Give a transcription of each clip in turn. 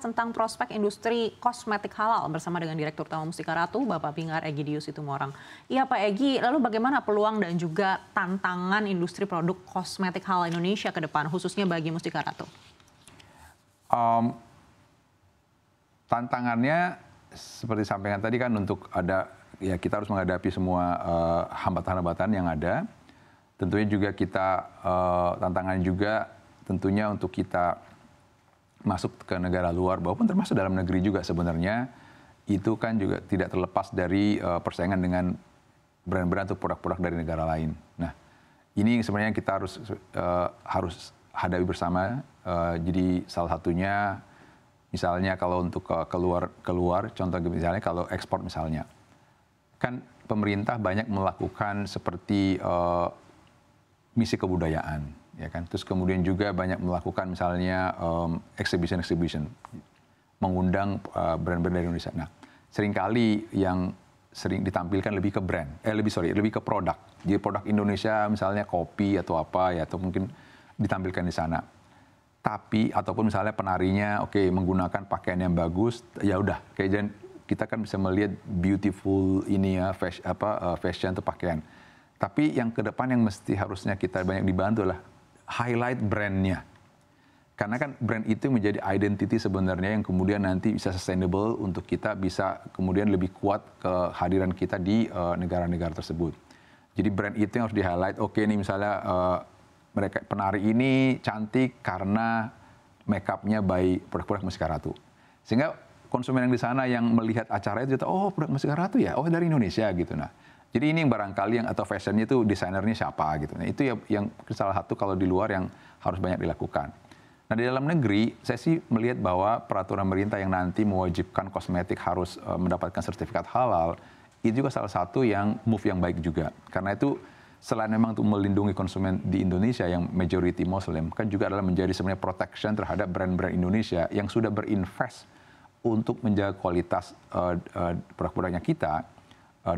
tentang prospek industri kosmetik halal bersama dengan Direktur Utama Mustika Ratu, Bapak Pingar Egidius Situmorang. Iya Pak Egi, lalu bagaimana peluang dan juga tantangan industri produk kosmetik halal Indonesia ke depan, khususnya bagi Mustika Ratu? Tantangannya seperti sampaikan tadi kan untuk ada, ya kita harus menghadapi semua hambatan-hambatan yang ada. Tentunya juga kita, tantangan juga tentunya untuk kita masuk ke negara luar, maupun termasuk dalam negeri juga sebenarnya, itu kan juga tidak terlepas dari persaingan dengan brand-brand atau produk-produk dari negara lain. Nah, ini sebenarnya kita harus hadapi bersama. Jadi salah satunya, misalnya kalau untuk keluar, contoh misalnya kalau ekspor misalnya, kan pemerintah banyak melakukan seperti misi kebudayaan. Ya kan, terus kemudian juga banyak melakukan misalnya exhibition, mengundang brand-brand dari Indonesia. Nah, seringkali yang sering ditampilkan lebih ke brand, lebih ke produk. Jadi produk Indonesia misalnya kopi atau apa ya, atau mungkin ditampilkan di sana. Tapi ataupun misalnya penarinya menggunakan pakaian yang bagus, ya udah kayak kita kan bisa melihat beautiful ini ya, fashion atau pakaian. Tapi yang ke depan yang mesti harusnya kita banyak dibantu adalah highlight brand-nya. Karena kan brand itu menjadi identity sebenarnya yang kemudian nanti bisa sustainable untuk kita bisa kemudian lebih kuat kehadiran kita di negara-negara tersebut. Jadi brand itu yang harus di-highlight. Oke nih misalnya mereka penari ini cantik karena make-up-nya by produk-produk Mustika Ratu. Sehingga konsumen yang di sana yang melihat acara itu, oh produk Mustika Ratu ya, oh dari Indonesia gitu. Nah, jadi ini yang barangkali yang atau fashionnya itu desainernya siapa gitu. Nah itu yang salah satu kalau di luar yang harus banyak dilakukan. Nah di dalam negeri saya sih melihat bahwa peraturan pemerintah yang nanti mewajibkan kosmetik harus mendapatkan sertifikat halal, itu juga salah satu yang move yang baik juga. Karena itu selain memang untuk melindungi konsumen di Indonesia yang majority Muslim, kan juga adalah menjadi sebenarnya protection terhadap brand-brand Indonesia yang sudah berinvest untuk menjaga kualitas produk-produknya kita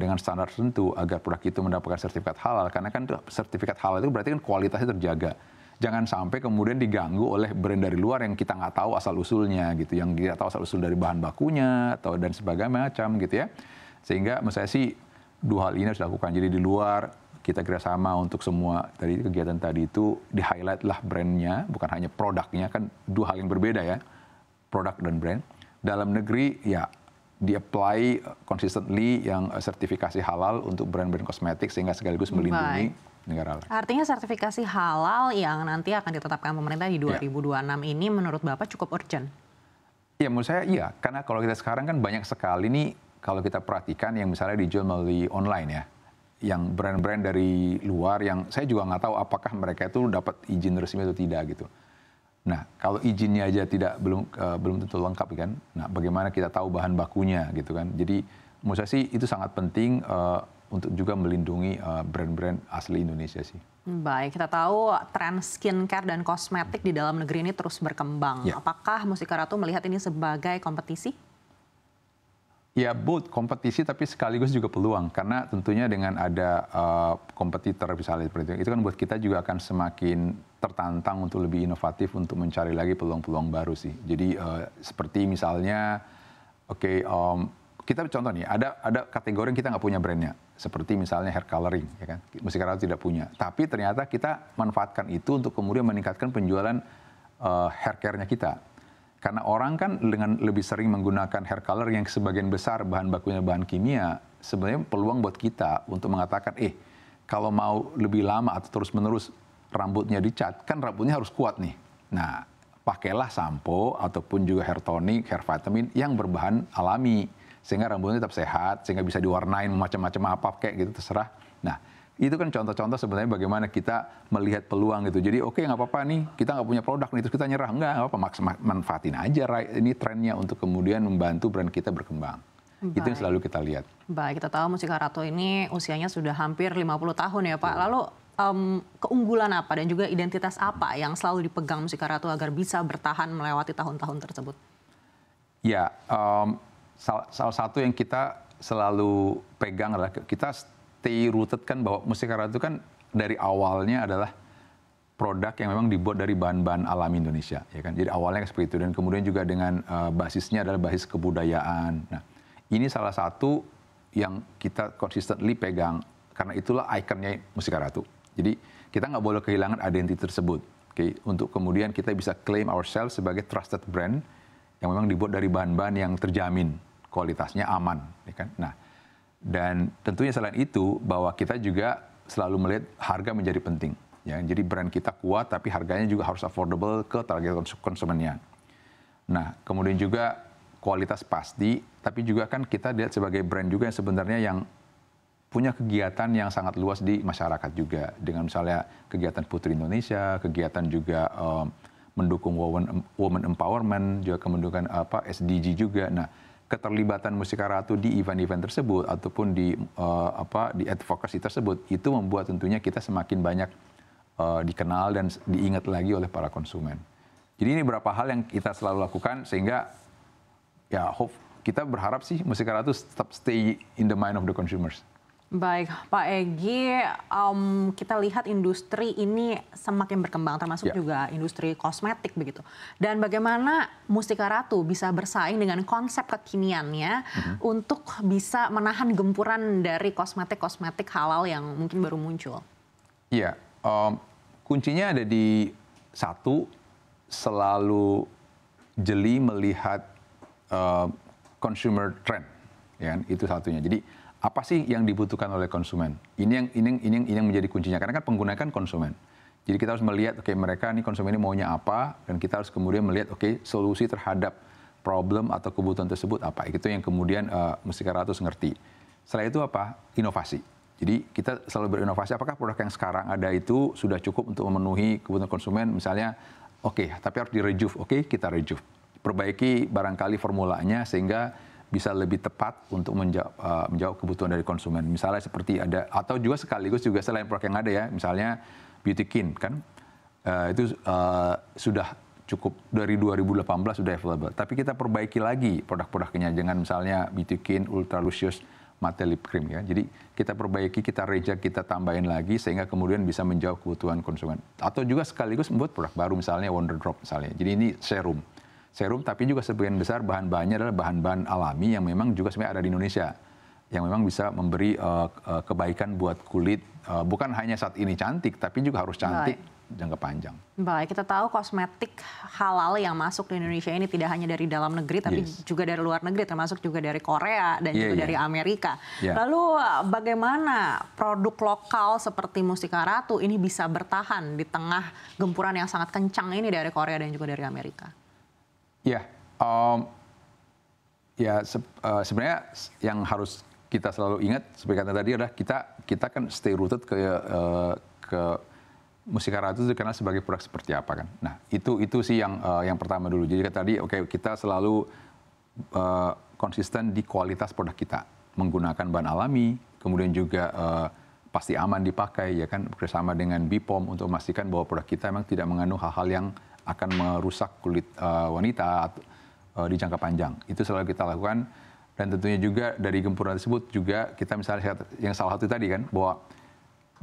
dengan standar tertentu agar produk itu mendapatkan sertifikat halal. Karena kan sertifikat halal itu berarti kan kualitasnya terjaga. Jangan sampai kemudian diganggu oleh brand dari luar yang kita nggak tahu asal-usulnya gitu, yang kita tahu asal-usul dari bahan bakunya atau dan sebagainya macam gitu ya. Sehingga menurut saya sih dua hal ini harus dilakukan. Jadi di luar kita kerjasama untuk semua dari kegiatan tadi itu di-highlight lah brandnya, bukan hanya produknya, kan dua hal yang berbeda ya, produk dan brand. Dalam negeri ya di-apply consistently yang sertifikasi halal untuk brand-brand kosmetik sehingga sekaligus melindungi negara lain. Artinya sertifikasi halal yang nanti akan ditetapkan pemerintah di 2026 ini menurut Bapak cukup urgent? Ya menurut saya iya, karena kalau kita sekarang kan banyak sekali nih kalau kita perhatikan yang misalnya dijual melalui online ya, yang brand-brand dari luar yang saya juga nggak tahu apakah mereka itu dapat izin resmi atau tidak gitu. Nah, kalau izinnya aja belum tentu lengkap kan. Nah, bagaimana kita tahu bahan bakunya gitu kan. Jadi menurut saya sih itu sangat penting untuk juga melindungi brand-brand asli Indonesia sih. Baik, kita tahu tren skincare dan kosmetik di dalam negeri ini terus berkembang. Ya. Apakah Mustika Ratu melihat ini sebagai kompetisi? Ya, both kompetisi tapi sekaligus juga peluang. Karena tentunya dengan ada kompetitor misalnya seperti itu kan buat kita juga akan semakin tertantang untuk lebih inovatif untuk mencari lagi peluang-peluang baru sih. Jadi seperti misalnya, kita contoh nih, ada kategori yang kita nggak punya brandnya. Seperti misalnya hair coloring, ya kan? Mustika Ratu tidak punya. Tapi ternyata kita manfaatkan itu untuk kemudian meningkatkan penjualan hair care-nya kita. Karena orang kan dengan lebih sering menggunakan hair color yang sebagian besar bahan bakunya bahan kimia, sebenarnya peluang buat kita untuk mengatakan, kalau mau lebih lama atau terus-menerus rambutnya dicat, kan rambutnya harus kuat nih. Nah, pakailah sampo ataupun juga hair tonic, hair vitamin yang berbahan alami. Sehingga rambutnya tetap sehat, sehingga bisa diwarnain macam-macam apa kayak gitu, terserah. Nah, itu kan contoh-contoh sebenarnya bagaimana kita melihat peluang gitu. Jadi nggak apa-apa nih, kita nggak punya produk nih, terus kita nyerah. Nggak apa-apa, manfaatin aja ini trennya untuk kemudian membantu brand kita berkembang. Baik. Itu yang selalu kita lihat. Baik, kita tahu Mustika Ratu ini usianya sudah hampir 50 tahun ya Pak. Lalu keunggulan apa dan juga identitas apa yang selalu dipegang Mustika Ratu agar bisa bertahan melewati tahun-tahun tersebut? Ya, salah satu yang kita selalu pegang adalah kita stay rooted kan bahwa Mustika Ratu kan dari awalnya adalah produk yang memang dibuat dari bahan-bahan alami Indonesia, ya kan. Jadi awalnya seperti itu, dan kemudian juga dengan basisnya adalah basis kebudayaan. Nah, ini salah satu yang kita consistently pegang karena itulah ikonnya Mustika Ratu. Jadi kita nggak boleh kehilangan identitas tersebut, untuk kemudian kita bisa claim ourselves sebagai trusted brand yang memang dibuat dari bahan-bahan yang terjamin kualitasnya aman, ya kan. Nah, dan tentunya selain itu bahwa kita juga selalu melihat harga menjadi penting. Ya, jadi brand kita kuat, tapi harganya juga harus affordable ke target konsumennya. Nah, kemudian juga kualitas pasti, tapi juga kan kita lihat sebagai brand juga yang sebenarnya yang punya kegiatan yang sangat luas di masyarakat juga. Dengan misalnya kegiatan Putri Indonesia, kegiatan juga mendukung women empowerment, juga kemudian SDG juga. Nah, keterlibatan Mustika Ratu di event-event tersebut ataupun di advocacy tersebut itu membuat tentunya kita semakin banyak dikenal dan diingat lagi oleh para konsumen. Jadi ini beberapa hal yang kita selalu lakukan sehingga ya kita berharap sih Mustika Ratu tetap stay in the mind of the consumers. Baik, Pak Egy, kita lihat industri ini semakin berkembang, termasuk juga industri kosmetik begitu. Dan bagaimana Mustika Ratu bisa bersaing dengan konsep kekiniannya untuk bisa menahan gempuran dari kosmetik-kosmetik halal yang mungkin baru muncul? Iya, kuncinya ada di satu, selalu jeli melihat consumer trend, ya kan? Itu satunya. Jadi apa sih yang dibutuhkan oleh konsumen? Ini yang menjadi kuncinya, karena kan pengguna kan konsumen. Jadi kita harus melihat, mereka nih konsumen ini maunya apa, dan kita harus kemudian melihat, solusi terhadap problem atau kebutuhan tersebut apa. Itu yang kemudian Mustika Ratu ngerti. Setelah itu apa? Inovasi. Jadi kita selalu berinovasi, apakah produk yang sekarang ada itu sudah cukup untuk memenuhi kebutuhan konsumen, misalnya, tapi harus direjuve, kita rejuve. Perbaiki barangkali formulanya sehingga bisa lebih tepat untuk menjawab kebutuhan dari konsumen. Misalnya seperti ada, atau juga sekaligus juga selain produk yang ada ya, misalnya Beautykin kan, itu sudah cukup dari 2018 sudah available. Tapi kita perbaiki lagi produk-produknya dengan misalnya Beautykin Ultra Lucious Matte Lip Cream ya. Jadi kita perbaiki, kita reject, kita tambahin lagi sehingga kemudian bisa menjawab kebutuhan konsumen. Atau juga sekaligus membuat produk baru misalnya Wonder Drop misalnya. Jadi ini serum, tapi juga sebagian besar bahan-bahannya adalah bahan-bahan alami yang memang juga sebenarnya ada di Indonesia, yang memang bisa memberi kebaikan buat kulit, bukan hanya saat ini cantik, tapi juga harus cantik jangka panjang. Baik, kita tahu kosmetik halal yang masuk di Indonesia ini tidak hanya dari dalam negeri, tapi juga dari luar negeri, termasuk juga dari Korea dan juga dari Amerika. Lalu bagaimana produk lokal seperti Mustika Ratu ini bisa bertahan di tengah gempuran yang sangat kencang ini dari Korea dan juga dari Amerika? Sebenarnya yang harus kita selalu ingat seperti kata tadi adalah kita kan stay rooted ke Mustika Ratu itu dikenal sebagai produk seperti apa kan. Nah itu sih yang pertama dulu. Jadi tadi kita selalu konsisten di kualitas produk kita, menggunakan bahan alami, kemudian juga pasti aman dipakai ya kan, bersama dengan BPOM untuk memastikan bahwa produk kita memang tidak mengandung hal-hal yang akan merusak kulit wanita di jangka panjang. Itu selalu kita lakukan, dan tentunya juga dari gempuran tersebut juga kita misalnya yang salah satu tadi kan, bahwa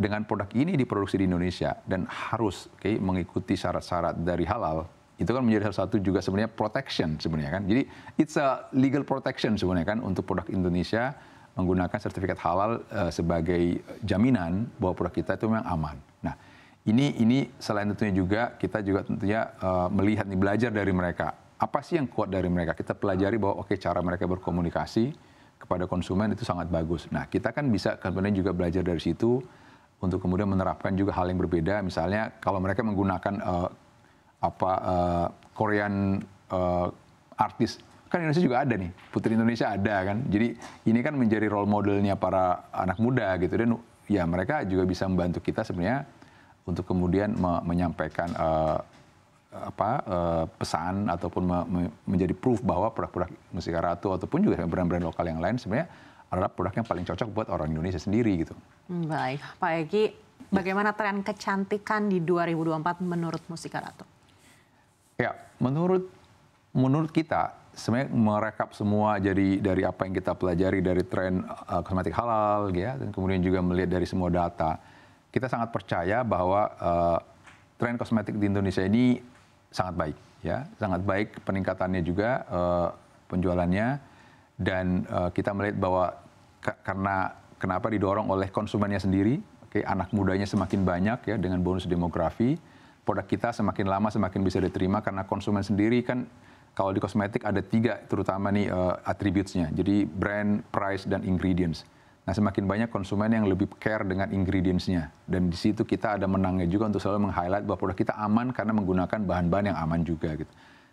dengan produk ini diproduksi di Indonesia dan harus mengikuti syarat-syarat dari halal, itu kan menjadi salah satu juga sebenarnya protection sebenarnya kan. Jadi it's a legal protection sebenarnya kan untuk produk Indonesia menggunakan sertifikat halal sebagai jaminan bahwa produk kita itu memang aman. Nah, ini selain tentunya juga kita juga tentunya melihat nih, belajar dari mereka. Apa sih yang kuat dari mereka? Kita pelajari bahwa cara mereka berkomunikasi kepada konsumen itu sangat bagus. Nah, kita kan bisa kemudian juga belajar dari situ untuk kemudian menerapkan juga hal yang berbeda. Misalnya kalau mereka menggunakan Korean artis, kan Indonesia juga ada nih, Putri Indonesia ada kan. Jadi ini kan menjadi role modelnya para anak muda gitu, dan ya mereka juga bisa membantu kita sebenarnya untuk kemudian menyampaikan pesan ataupun menjadi proof bahwa produk-produk Mustika Ratu ataupun juga brand-brand lokal yang lain sebenarnya adalah produk yang paling cocok buat orang Indonesia sendiri gitu. Baik, Pak Egy, bagaimana tren kecantikan di 2024 menurut Mustika Ratu? Ya, menurut kita sebenarnya merekap semua dari apa yang kita pelajari dari tren kosmetik halal ya, dan kemudian juga melihat dari semua data, kita sangat percaya bahwa tren kosmetik di Indonesia ini sangat baik, ya, sangat baik peningkatannya juga penjualannya, dan kita melihat bahwa karena kenapa didorong oleh konsumennya sendiri, anak mudanya semakin banyak ya dengan bonus demografi, produk kita semakin lama semakin bisa diterima karena konsumen sendiri kan kalau di kosmetik ada 3 terutama nih attributes-nya, jadi brand, price, dan ingredients. Nah, semakin banyak konsumen yang lebih care dengan ingredients-nya. Dan di situ kita ada menangnya juga untuk selalu meng-highlight bahwa produk kita aman karena menggunakan bahan-bahan yang aman juga gitu.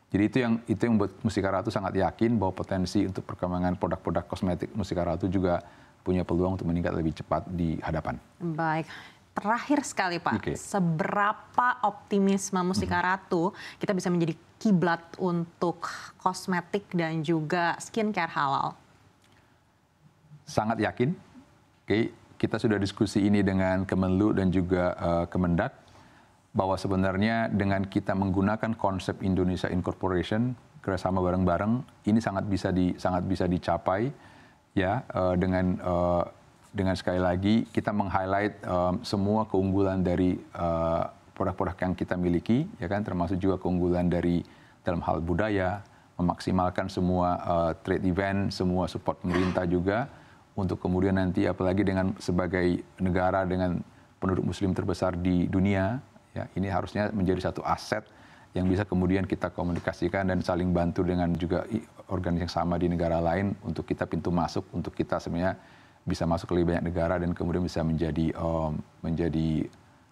Jadi itu yang membuat Mustika Ratu sangat yakin bahwa potensi untuk perkembangan produk-produk kosmetik Mustika Ratu juga punya peluang untuk meningkat lebih cepat di hadapan. Baik. Terakhir sekali Pak, seberapa optimisme Mustika Ratu kita bisa menjadi kiblat untuk kosmetik dan juga skincare halal? Sangat yakin. Kita sudah diskusi ini dengan Kemenlu dan juga Kemendak bahwa sebenarnya dengan kita menggunakan konsep Indonesia Incorporation kerjasama bareng-bareng ini sangat bisa dicapai ya dengan sekali lagi kita meng-highlight semua keunggulan dari produk-produk yang kita miliki ya kan, termasuk juga keunggulan dari dalam hal budaya, memaksimalkan semua trade event, semua support pemerintah juga untuk kemudian nanti apalagi dengan sebagai negara dengan penduduk muslim terbesar di dunia, ya, ini harusnya menjadi satu aset yang bisa kemudian kita komunikasikan dan saling bantu dengan juga organisasi yang sama di negara lain untuk kita pintu masuk, untuk kita sebenarnya bisa masuk ke lebih banyak negara dan kemudian bisa menjadi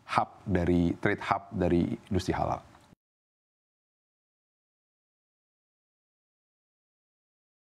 hub dari trade hub dari industri halal.